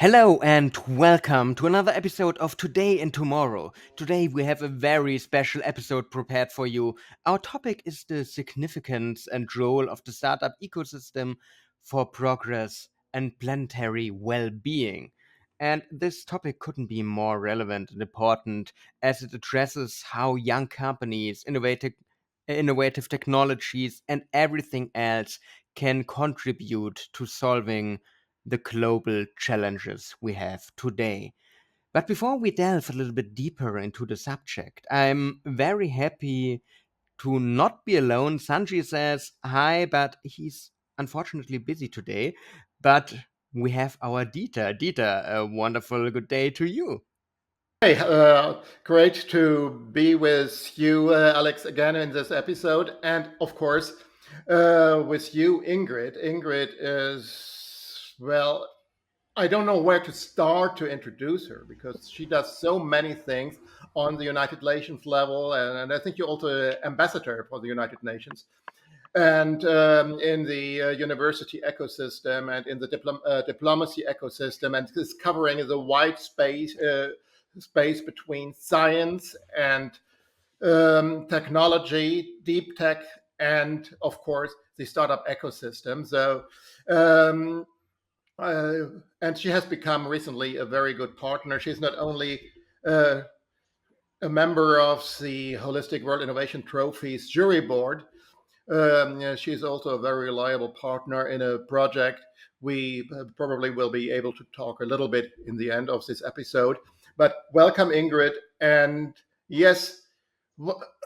Hello and welcome to another episode of Today and Tomorrow. Today we have a very special episode prepared for you. Our topic is the significance and role of the startup ecosystem for progress and planetary well-being. And this topic couldn't be more relevant and important as it addresses how young companies, innovative technologies, and everything else can contribute to solving the global challenges we have today. But before we delve a little bit deeper into the subject, I'm very happy to not be alone. Sanji says hi, but he's unfortunately busy today. But we have our Dieter. Dieter, a wonderful good day to you. Hey, great to be with you, Alex, again in this episode. And of course, with you, Ingrid. Ingrid is, well, I don't know where to start to introduce her because she does so many things on the United Nations level. And I think you're also an ambassador for the United Nations. And in the university ecosystem and in the diplomacy ecosystem, and is covering the wide space between science and technology, deep tech, and of course the startup ecosystem. Um, and she has become recently a very good partner. She's not only uh, a member of the Holistic World Innovation Trophies jury board. Yeah, she's also a very reliable partner in a project. We probably will be able to talk a little bit in the end of this episode. But welcome, Ingrid. And yes,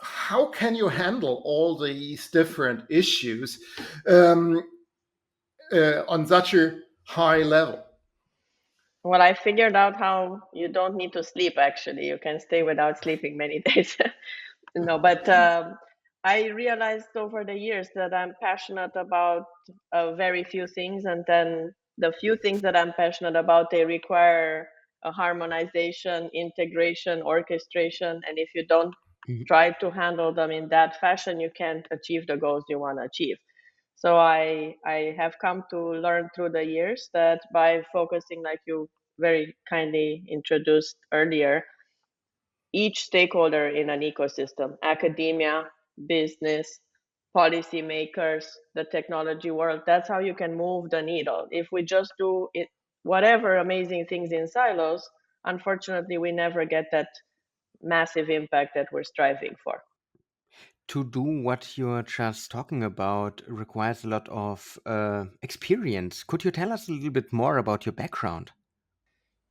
how can you handle all these different issues um, on such a high level? Well, I figured out how you don't need to sleep, actually. You can stay without sleeping many days. No, but I realized over the years that I'm passionate about very few things. And then the few things that I'm passionate about, they require a harmonization, integration, orchestration. And if you don't Mhm. try to handle them in that fashion, you can't achieve the goals you want to achieve. So I have come to learn through the years that by focusing, like you very kindly introduced earlier, each stakeholder in an ecosystem, academia, business, policymakers, the technology world, that's how you can move the needle. If we just do it, whatever amazing things in silos, unfortunately, we never get that massive impact that we're striving for. To do what you're just talking about requires a lot of experience. Could you tell us a little bit more about your background?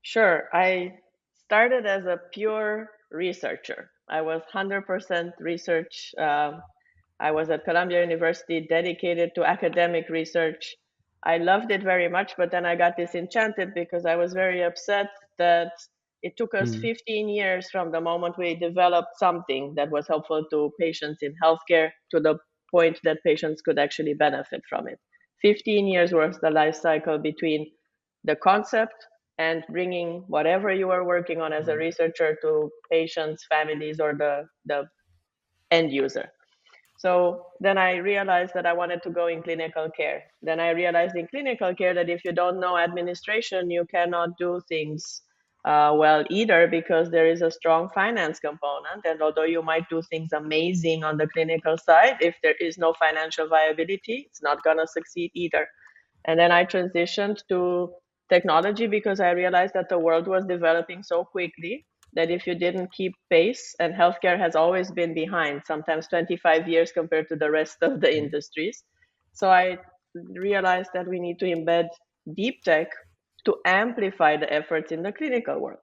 Sure. I started as a pure researcher. I was 100% research. I was at Columbia University dedicated to academic research. I loved it very much, but then I got disenchanted because I was very upset that it took us Mm. 15 years from the moment we developed something that was helpful to patients in healthcare to the point that patients could actually benefit from it. 15 years was the life cycle between the concept and bringing whatever you are working on as a researcher to patients, families, or the end user. So then I realized that I wanted to go in clinical care. Then I realized in clinical care that if you don't know administration, you cannot do things well either, because there is a strong finance component. And although you might do things amazing on the clinical side, if there is no financial viability, it's not going to succeed either. And then I transitioned to technology because I realized that the world was developing so quickly that if you didn't keep pace, and healthcare has always been behind, sometimes 25 years compared to the rest of the industries. So I realized that we need to embed deep tech to amplify the efforts in the clinical world.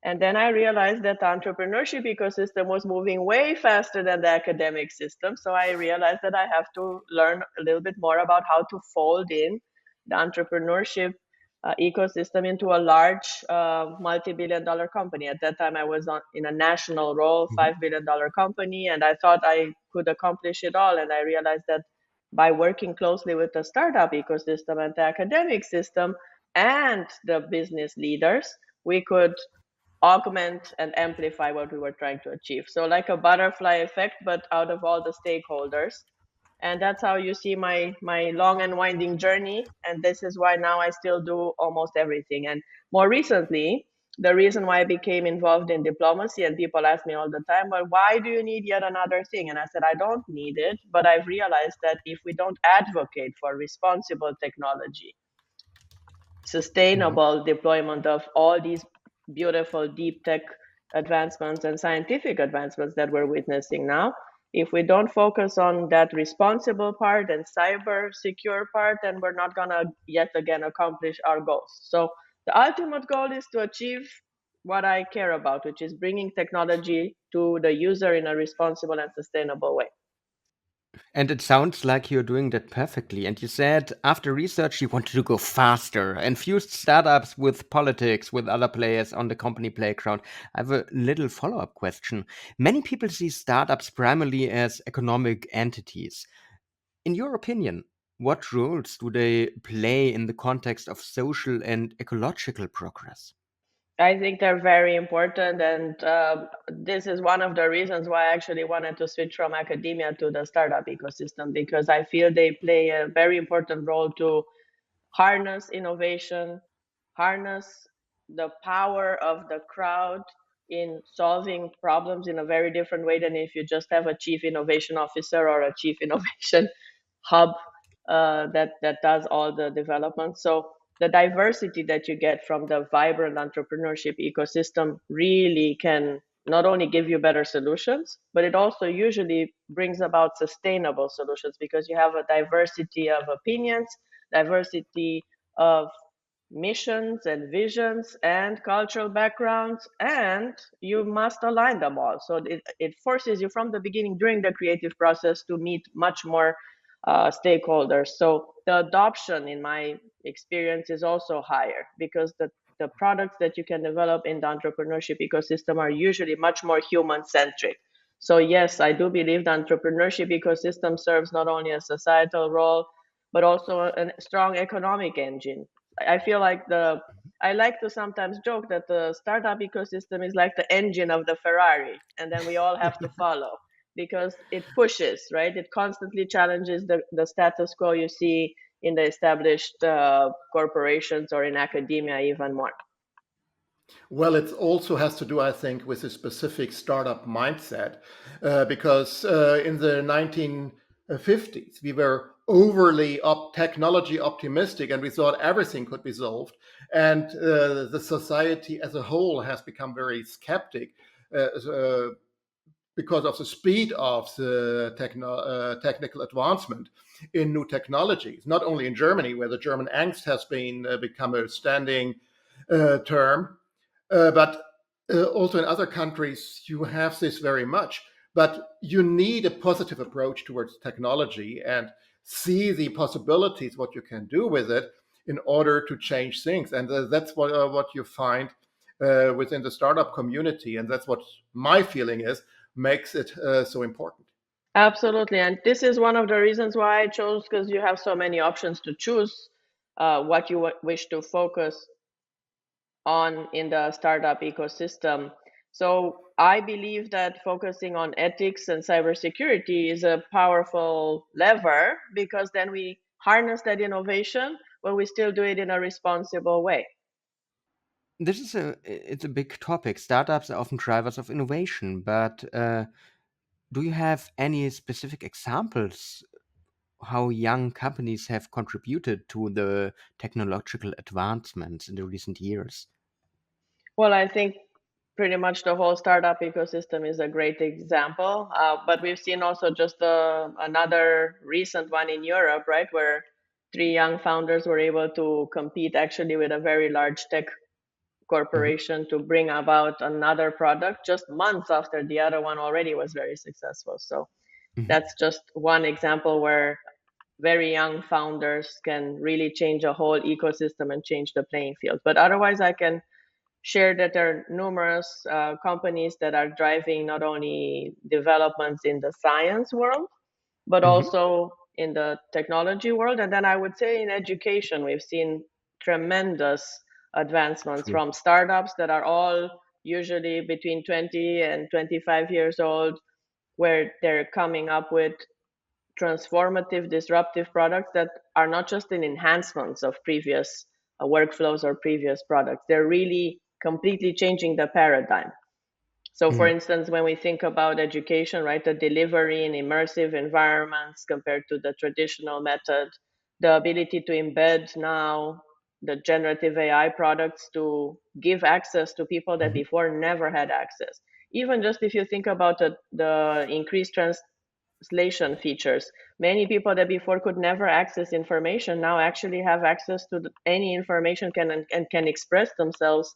And then I realized that the entrepreneurship ecosystem was moving way faster than the academic system. So I realized that I have to learn a little bit more about how to fold in the entrepreneurship ecosystem into a large multi-billion dollar company. At that time, I was in a national role, Mhm. $5 billion company, and I thought I could accomplish it all. And I realized that by working closely with the startup ecosystem and the academic system and the business leaders, we could augment and amplify what we were trying to achieve. So, like a butterfly effect, but out of all the stakeholders. And that's how you see my long and winding journey. And this is why now I still do almost everything. And more recently, the reason why I became involved in diplomacy, and people ask me all the time, well, why do you need yet another thing? And I said, I don't need it, but I've realized that if we don't advocate for responsible technology, Mhm. sustainable deployment of all these beautiful deep tech advancements and scientific advancements that we're witnessing now, if we don't focus on that responsible part and cyber secure part, then we're not going to yet again accomplish our goals. So the ultimate goal is to achieve what I care about, which is bringing technology to the user in a responsible and sustainable way. And it sounds like you're doing that perfectly. And you said after research, you wanted to go faster and fused startups with politics, with other players on the company playground. I have a little follow up question. Many people see startups primarily as economic entities. In your opinion, what roles do they play in the context of social and ecological progress? I think they're very important, and this is one of the reasons why I actually wanted to switch from academia to the startup ecosystem, because I feel they play a very important role to harness innovation, harness the power of the crowd in solving problems in a very different way than if you just have a chief innovation officer or a chief innovation hub that does all the development. So the diversity that you get from the vibrant entrepreneurship ecosystem really can not only give you better solutions, but it also usually brings about sustainable solutions because you have a diversity of opinions, diversity of missions and visions and cultural backgrounds, and you must align them all. So it forces you from the beginning during the creative process to meet much more stakeholders. So the adoption, in my experience, is also higher because the products that you can develop in the entrepreneurship ecosystem are usually much more human centric. So yes, I do believe the entrepreneurship ecosystem serves not only a societal role, but also a strong economic engine. I feel like I like to sometimes joke that the startup ecosystem is like the engine of the Ferrari, and then we all have to follow because it pushes, right? It constantly challenges the status quo you see in the established corporations or in academia even more. Well, it also has to do, I think, with a specific startup mindset, because in the 1950s, we were overly technology optimistic and we thought everything could be solved. And the society as a whole has become very skeptic because of the speed of the technical advancement in new technologies, not only in Germany, where the German angst has been become a standing term, but also in other countries, you have this very much. But you need a positive approach towards technology and see the possibilities, what you can do with it in order to change things. And that's what you find within the startup community. And that's what my feeling is makes it so important. Absolutely. And this is one of the reasons why I chose, because you have so many options to choose what you wish to focus on in the startup ecosystem. So I believe that focusing on ethics and cybersecurity is a powerful lever because then we harness that innovation, but we still do it in a responsible way. This is it's a big topic. Startups are often drivers of innovation, but do you have any specific examples how young companies have contributed to the technological advancements in the recent years? Well, I think pretty much the whole startup ecosystem is a great example. But we've seen also just another recent one in Europe, right, where three young founders were able to compete actually with a very large tech Mhm. corporation to bring about another product just months after the other one already was very successful. So Mhm. that's just one example where very young founders can really change a whole ecosystem and change the playing field. But otherwise, I can share that there are numerous companies that are driving not only developments in the science world, but Mhm. also in the technology world. And then I would say in education, we've seen tremendous advancements True. from startups that are all usually between 20 and 25 years old, where they're coming up with transformative, disruptive products that are not just an enhancements of previous workflows or previous products. They're really completely changing the paradigm. So, for instance, when we think about education, right, the delivery in immersive environments compared to the traditional method, the ability to embed now the generative AI products to give access to people that before never had access. Even just if you think about the increased translation features, many people that before could never access information now actually have access to any information and can express themselves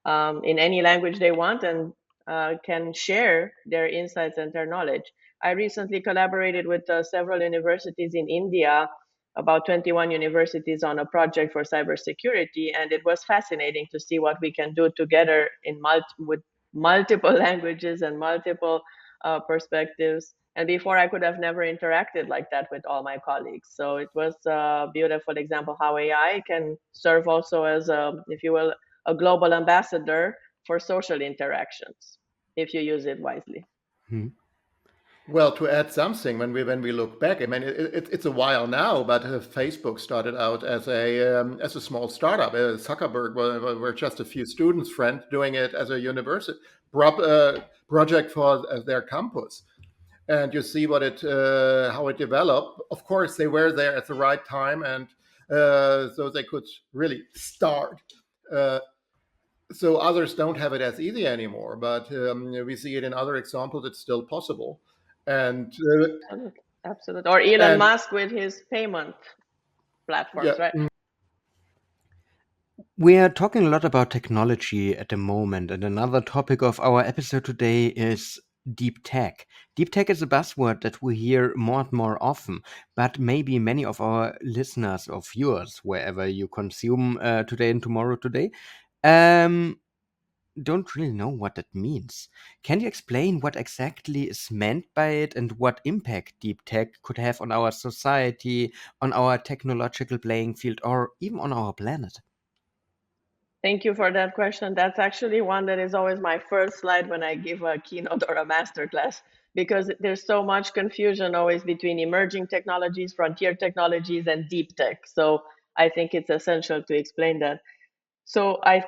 in any language they want and can share their insights and their knowledge. I recently collaborated with several universities in India, about 21 universities, on a project for cybersecurity, and it was fascinating to see what we can do together with multiple languages and multiple perspectives. And before, I could have never interacted like that with all my colleagues. So it was a beautiful example how AI can serve also as, if you will, a global ambassador for social interactions if you use it wisely. Well, to add something, when we look back, I mean, it's a while now, but Facebook started out as a small startup. Zuckerberg were just a few students, friends, doing it as a university project for their campus. And you see what how it developed. Of course, they were there at the right time, and so they could really start. So others don't have it as easy anymore, but we see it in other examples. It's still possible, and Absolutely. Or Elon Musk with his payment platforms, yeah. right? We are talking a lot about technology at the moment, and another topic of our episode today is deep tech. Deep tech is a buzzword that we hear more and more often, but maybe many of our listeners or viewers, wherever you consume Today and Tomorrow Today, don't really know what that means. Can you explain what exactly is meant by it and what impact deep tech could have on our society, on our technological playing field, or even on our planet? Thank you for that question. That's actually one that is always my first slide when I give a keynote or a master class, because there's so much confusion always between emerging technologies, frontier technologies, and deep tech. So I think it's essential to explain that. So I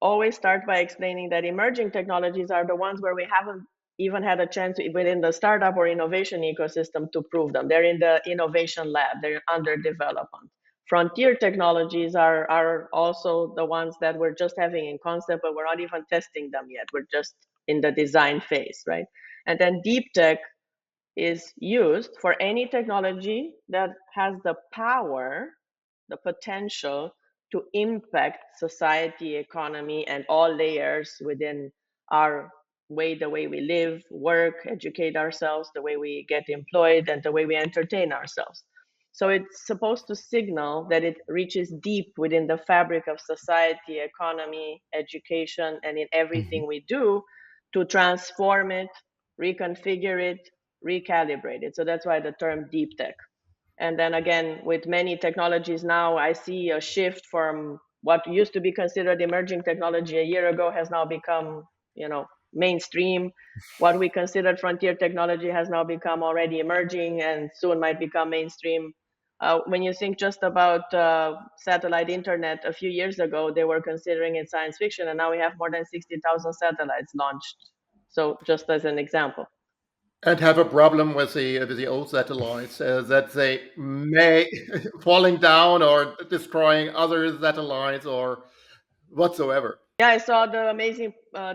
always start by explaining that emerging technologies are the ones where we haven't even had a chance within the startup or innovation ecosystem to prove them. They're in the innovation lab, they're under development. Frontier technologies are also the ones that we're just having in concept, but we're not even testing them yet. We're just in the design phase, right? And then deep tech is used for any technology that has the power, the potential to impact society, economy, and all layers within our the way we live, work, educate ourselves, the way we get employed, and the way we entertain ourselves. So it's supposed to signal that it reaches deep within the fabric of society, economy, education, and in everything we do to transform it, reconfigure it, recalibrate it. So that's why the term deep tech. And then again, with many technologies now, I see a shift from what used to be considered emerging technology a year ago has now become, mainstream. What we considered frontier technology has now become already emerging and soon might become mainstream. When you think just about satellite internet, a few years ago, they were considering it science fiction, and now we have more than 60,000 satellites launched. So just as an example. And have a problem with the old satellites that they may falling down or destroying other satellites or whatsoever. Yeah, I saw the amazing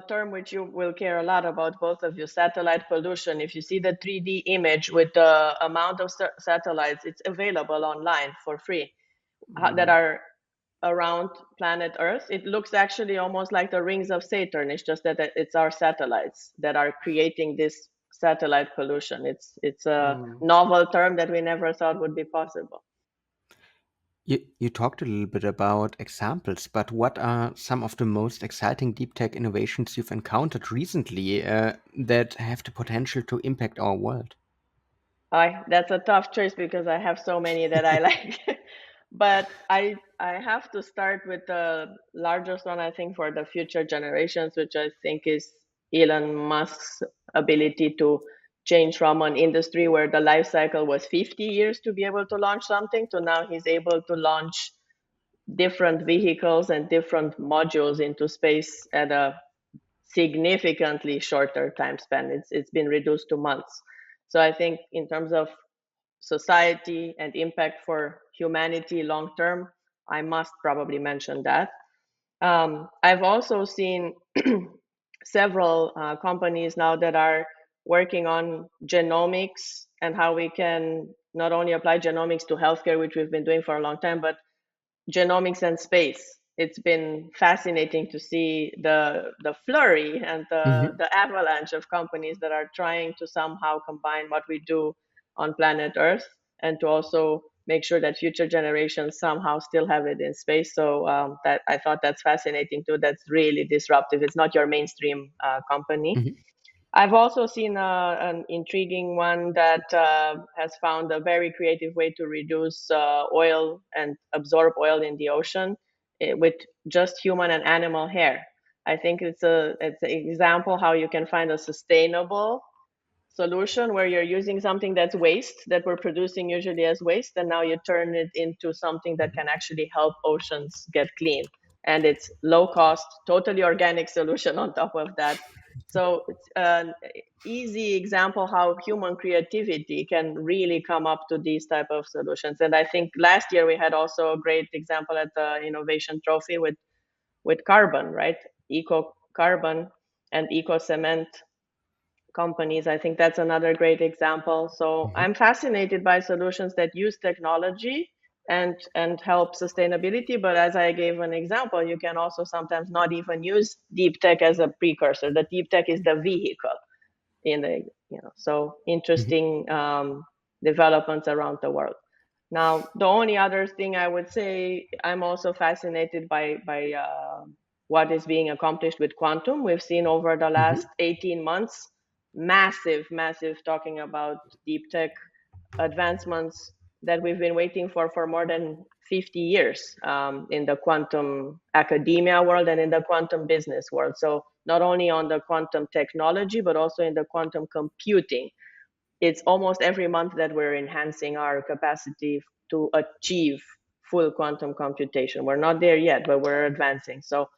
term which you will care a lot about, both of you, satellite pollution. If you see the 3D image with the amount of satellites, it's available online for free that are around planet Earth. It looks actually almost like the rings of Saturn. It's just that it's our satellites that are creating this satellite pollution. It's a novel term that we never thought would be possible. You talked a little bit about examples, but what are some of the most exciting deep tech innovations you've encountered recently that have the potential to impact our world? That's a tough choice because I have so many that I like. But I have to start with the largest one, I think, for the future generations, which I think is Elon Musk's ability to change from an industry where the life cycle was 50 years to be able to launch something to now he's able to launch different vehicles and different modules into space at a significantly shorter time span. It's been reduced to months. So I think in terms of society and impact for humanity long term, I must probably mention that. I've also seen several companies now that are working on genomics and how we can not only apply genomics to healthcare, which we've been doing for a long time, but genomics and space. It's been fascinating to see the flurry and the avalanche of companies that are trying to somehow combine what we do on planet Earth and to also make sure that future generations somehow still have it in space. So that I thought that's fascinating too. That's really disruptive. It's not your mainstream company. Mhm. I've also seen an intriguing one that has found a very creative way to reduce oil and absorb oil in the ocean with just human and animal hair. I think it's an example how you can find a sustainable solution where you're using something that's waste that we're producing usually as waste, and now you turn it into something that can actually help oceans get clean. And it's low cost, totally organic solution on top of that. So it's an easy example how human creativity can really come up to these type of solutions. And I think last year we had also a great example at the Innovation Trophy with carbon, right? Eco carbon and eco cement companies. I think that's another great example. So Mhm. I'm fascinated by solutions that use technology and help sustainability. But as I gave an example, you can also sometimes not even use deep tech as a precursor. The deep tech is the vehicle in the so Mhm. interesting developments around the world. Now, the only other thing I would say, I'm also fascinated by what is being accomplished with quantum. We've seen over the Mhm. last 18 months massive talking about deep tech advancements that we've been waiting for more than 50 years in the quantum academia world and in the quantum business world. So not only on the quantum technology, but also in the quantum computing. It's almost every month that we're enhancing our capacity to achieve full quantum computation. We're not there yet, but we're advancing. So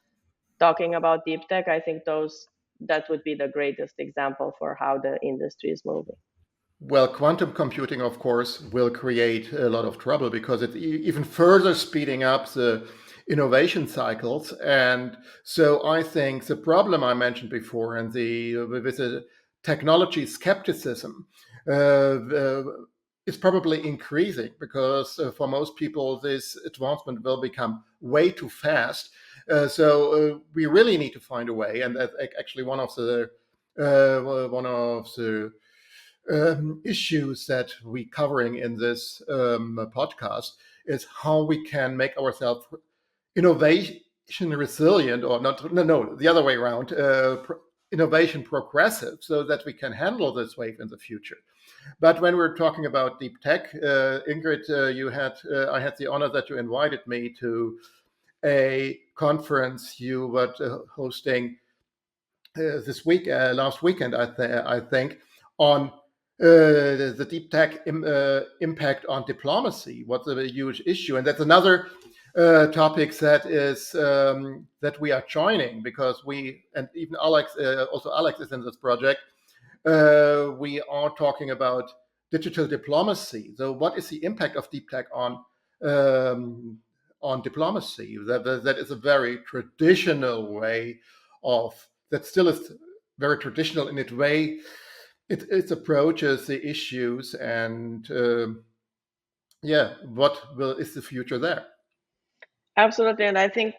talking about deep tech, I think that would be the greatest example for how the industry is moving. Well, quantum computing, of course, will create a lot of trouble because it's even further speeding up the innovation cycles. And so I think the problem I mentioned before and with the technology skepticism is probably increasing because for most people, this advancement will become way too fast. So we really need to find a way. And that's actually one of the issues that we covering in this podcast is how we can make ourselves innovation resilient, or not, no, the other way around, innovation progressive, so that we can handle this wave in the future. But when we're talking about deep tech, Ingrid, I had the honor that you invited me to a conference you were hosting last weekend, I think, on the deep tech impact on diplomacy. What's a huge issue, and that's another topic that we are joining because we, and even Alex, also Alex is in this project. We are talking about digital diplomacy. So, what is the impact of deep tech on diplomacy? That is a very traditional way of that still is very traditional in its way. It approaches the issues, and yeah, is the future there? Absolutely. And I think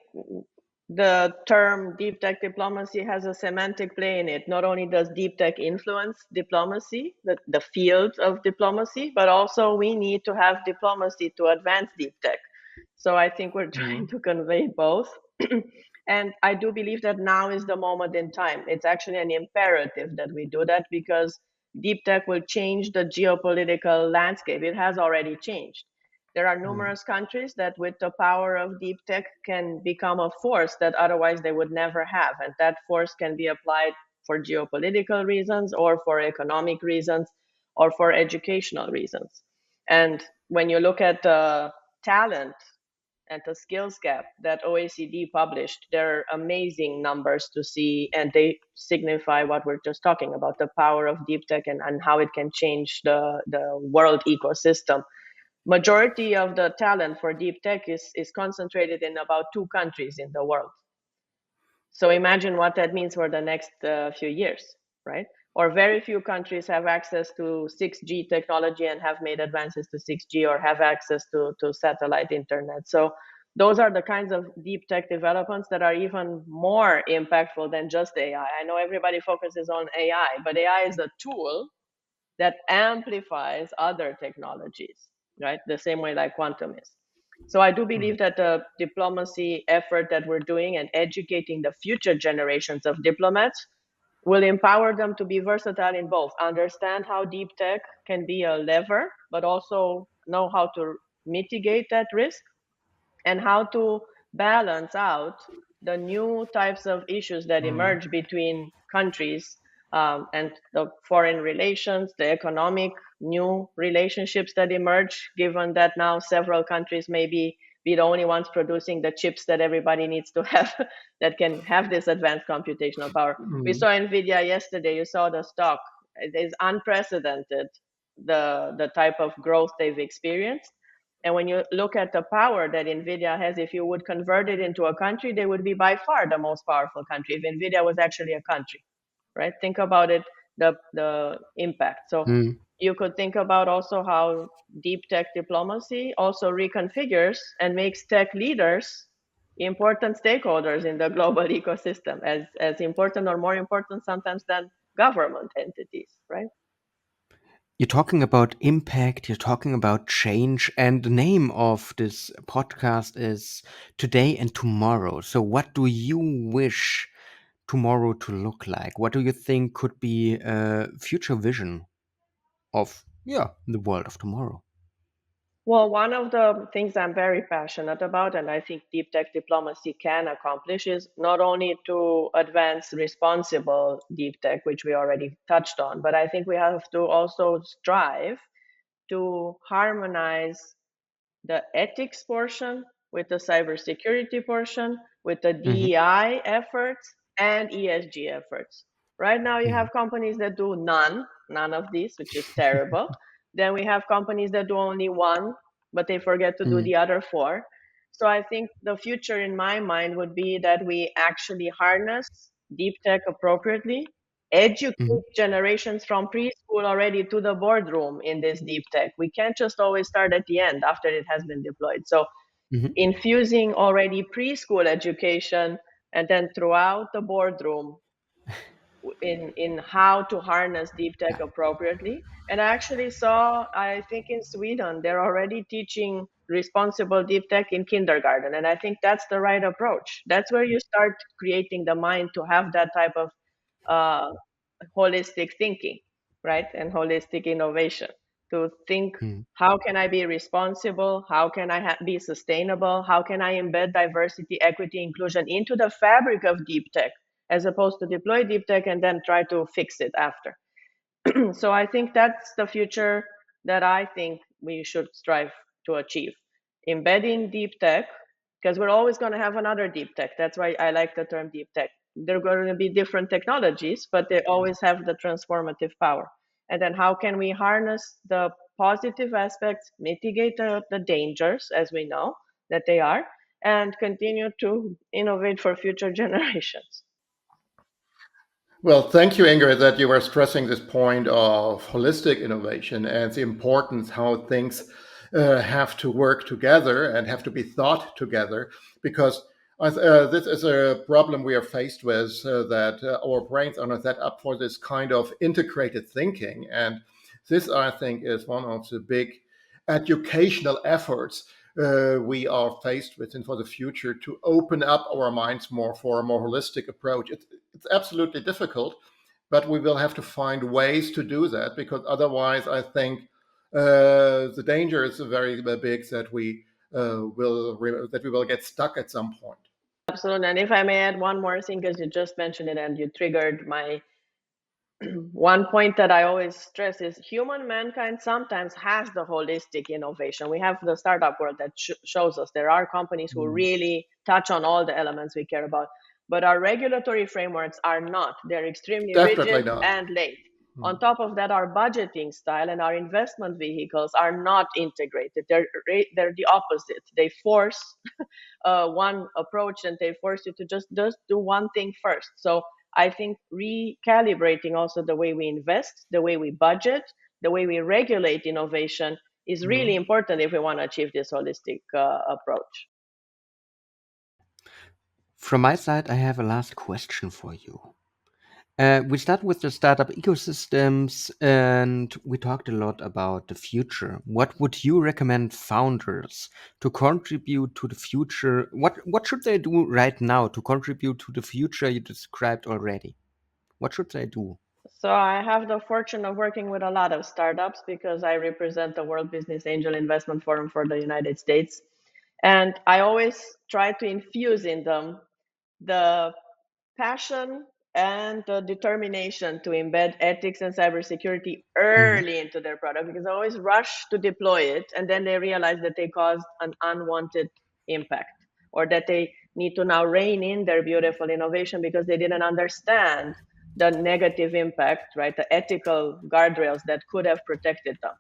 the term deep tech diplomacy has a semantic play in it. Not only does deep tech influence diplomacy, the field of diplomacy, but also we need to have diplomacy to advance deep tech. So I think we're trying to convey both. And I do believe that now is the moment in time. It's actually an imperative that we do that because deep tech will change the geopolitical landscape. It has already changed. There are numerous countries that, with the power of deep tech, can become a force that otherwise they would never have. And that force can be applied for geopolitical reasons or for economic reasons or for educational reasons. And when you look at talent and the skills gap that OECD published, there are amazing numbers to see, and they signify what we're just talking about, the power of deep tech and how it can change the world ecosystem. Majority of the talent for deep tech is concentrated in about 2 countries in the world. So imagine what that means for the next few years, right? Or very few countries have access to 6G technology and have made advances to 6G or have access to satellite internet. So those are the kinds of deep tech developments that are even more impactful than just AI. I know everybody focuses on AI, but AI is a tool that amplifies other technologies, right? The same way like quantum is. So I do believe that the diplomacy effort that we're doing and educating the future generations of diplomats will empower them to be versatile in both, understand how deep tech can be a lever, but also know how to mitigate that risk and how to balance out the new types of issues that emerge between countries, and the foreign relations, the economic new relationships that emerge, given that now several countries may be the only ones producing the chips that everybody needs to have that can have this advanced computational power. We saw NVIDIA yesterday, you saw the stock. It is unprecedented, the type of growth they've experienced. And when you look at the power that NVIDIA has, if you would convert it into a country, they would be by far the most powerful country if NVIDIA was actually a country, right? Think about it, the impact. So you could think about also how deep tech diplomacy also reconfigures and makes tech leaders important stakeholders in the global ecosystem, as important or more important sometimes than government entities, right? You're talking about impact, you're talking about change, and the name of this podcast is Today and Tomorrow. So, what do you wish tomorrow to look like? What do you think could be a future vision of, the world of tomorrow? Well, one of the things I'm very passionate about, and I think deep tech diplomacy can accomplish, is not only to advance responsible deep tech, which we already touched on, but I think we have to also strive to harmonize the ethics portion with the cybersecurity portion, with the Hmm. DEI efforts and ESG efforts. Right now, you Hmm. have companies that do none of these, which is terrible. Then we have companies that do only one, but they forget to do Hmm. the other four. So I think the future in my mind would be that we actually harness deep tech appropriately, educate Hmm. generations from preschool already to the boardroom in this deep tech. We can't just always start at the end after it has been deployed. So Hmm. infusing already preschool education and then throughout the boardroom in how to harness deep tech appropriately. And I actually saw, I think in Sweden, they're already teaching responsible deep tech in kindergarten. And I think that's the right approach. That's where you start creating the mind to have that type of uh, holistic thinking, right? And holistic innovation to think, Hmm. how can I be responsible? How can I be sustainable? How can I embed diversity, equity, inclusion into the fabric of deep tech, as opposed to deploy deep tech and then try to fix it after? So I think that's the future that I think we should strive to achieve. Embedding deep tech, because we're always going to have another deep tech. That's why I like the term deep tech. There are going to be different technologies, but they always have the transformative power. And then how can we harness the positive aspects, mitigate the dangers, as we know that they are, and continue to innovate for future generations? Well, thank you, Ingrid, that you were stressing this point of holistic innovation and the importance how things have to work together and have to be thought together. Because this is a problem we are faced with, that our brains are not set up for this kind of integrated thinking. And this, I think, is one of the big educational efforts we are faced with and for the future to open up our minds more for a more holistic approach. It's absolutely difficult, but we will have to find ways to do that, because otherwise, I think the danger is very big that we will get stuck at some point. Absolutely. And if I may add one more thing, because you just mentioned it and you triggered my one point that I always stress is human mankind sometimes has the holistic innovation. We have the startup world that shows us there are companies who really touch on all the elements we care about, but our regulatory frameworks are not. They're extremely Definitely rigid not. and late. On top of that, our budgeting style and our investment vehicles are not integrated. They're the opposite. They force one approach and they force you to just do one thing first. So I think recalibrating also the way we invest, the way we budget, the way we regulate innovation is really important if we want to achieve this holistic approach. From my side, I have a last question for you. We start with the startup ecosystems, and we talked a lot about the future. What would you recommend founders to contribute to the future? What should they do right now to contribute to the future you described already? What should they do? So I have the fortune of working with a lot of startups because I represent the World Business Angel Investment Forum for the United States. And I always try to infuse in them the passion and the determination to embed ethics and cybersecurity early into their product, because they always rush to deploy it and then they realize that they caused an unwanted impact, or that they need to now rein in their beautiful innovation because they didn't understand the negative impact, right? The ethical guardrails that could have protected them.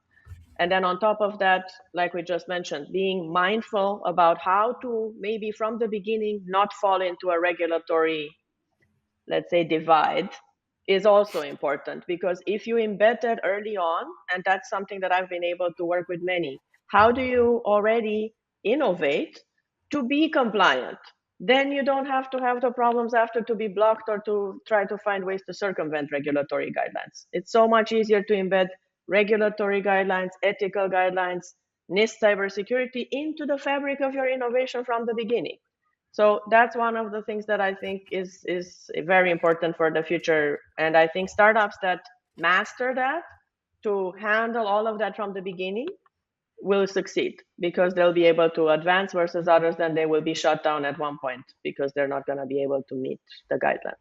And then on top of that, like we just mentioned, being mindful about how to maybe from the beginning not fall into a regulatory, let's say, divide is also important, because if you embed that early on, and that's something that I've been able to work with many, how do you already innovate to be compliant? Then you don't have to have the problems after to be blocked or to try to find ways to circumvent regulatory guidelines. It's so much easier to embed regulatory guidelines, ethical guidelines, NIST cybersecurity into the fabric of your innovation from the beginning. So that's one of the things that I think is very important for the future. And I think startups that master that, to handle all of that from the beginning, will succeed, because they'll be able to advance, versus others then they will be shut down at one point because they're not going to be able to meet the guidelines.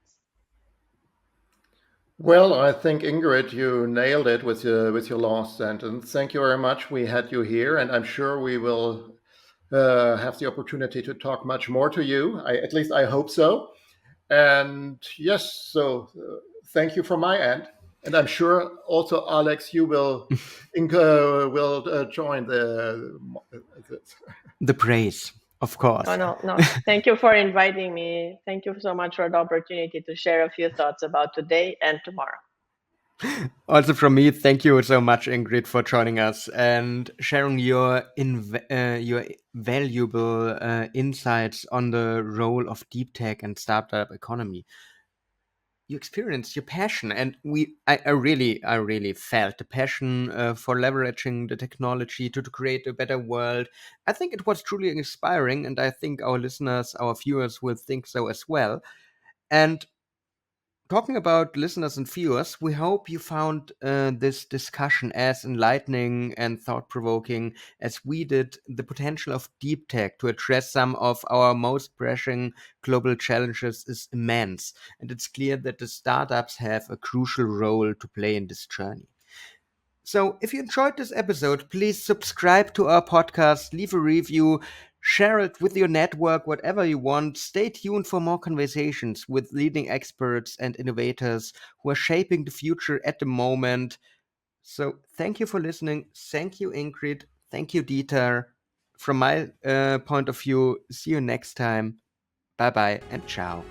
Well, I think Ingrid, you nailed it with your last sentence. Thank you very much. We had you here, and I'm sure we will have the opportunity to talk much more to you. At least I hope so. And yes, so thank you from my end. And I'm sure also, Alex, you will join The praise, of course. No. Thank you for inviting me. Thank you so much for the opportunity to share a few thoughts about today and tomorrow. Also from me, thank you so much, Ingrid, for joining us and sharing your valuable insights on the role of deep tech and startup economy. You experienced your passion, and I really felt the passion for leveraging the technology to create a better world. I think it was truly inspiring, and I think our listeners, our viewers will think so as well. And talking about listeners and viewers, we hope you found this discussion as enlightening and thought provoking as we did. The potential of deep tech to address some of our most pressing global challenges is immense, and it's clear that the startups have a crucial role to play in this journey. So, if you enjoyed this episode, please subscribe to our podcast, leave a review, share it with your network, whatever you want. Stay tuned for more conversations with leading experts and innovators who are shaping the future at the moment. So, thank you for listening. Thank you, Ingrid. Thank you, Dieter. From my point of view, see you next time. Bye bye and ciao.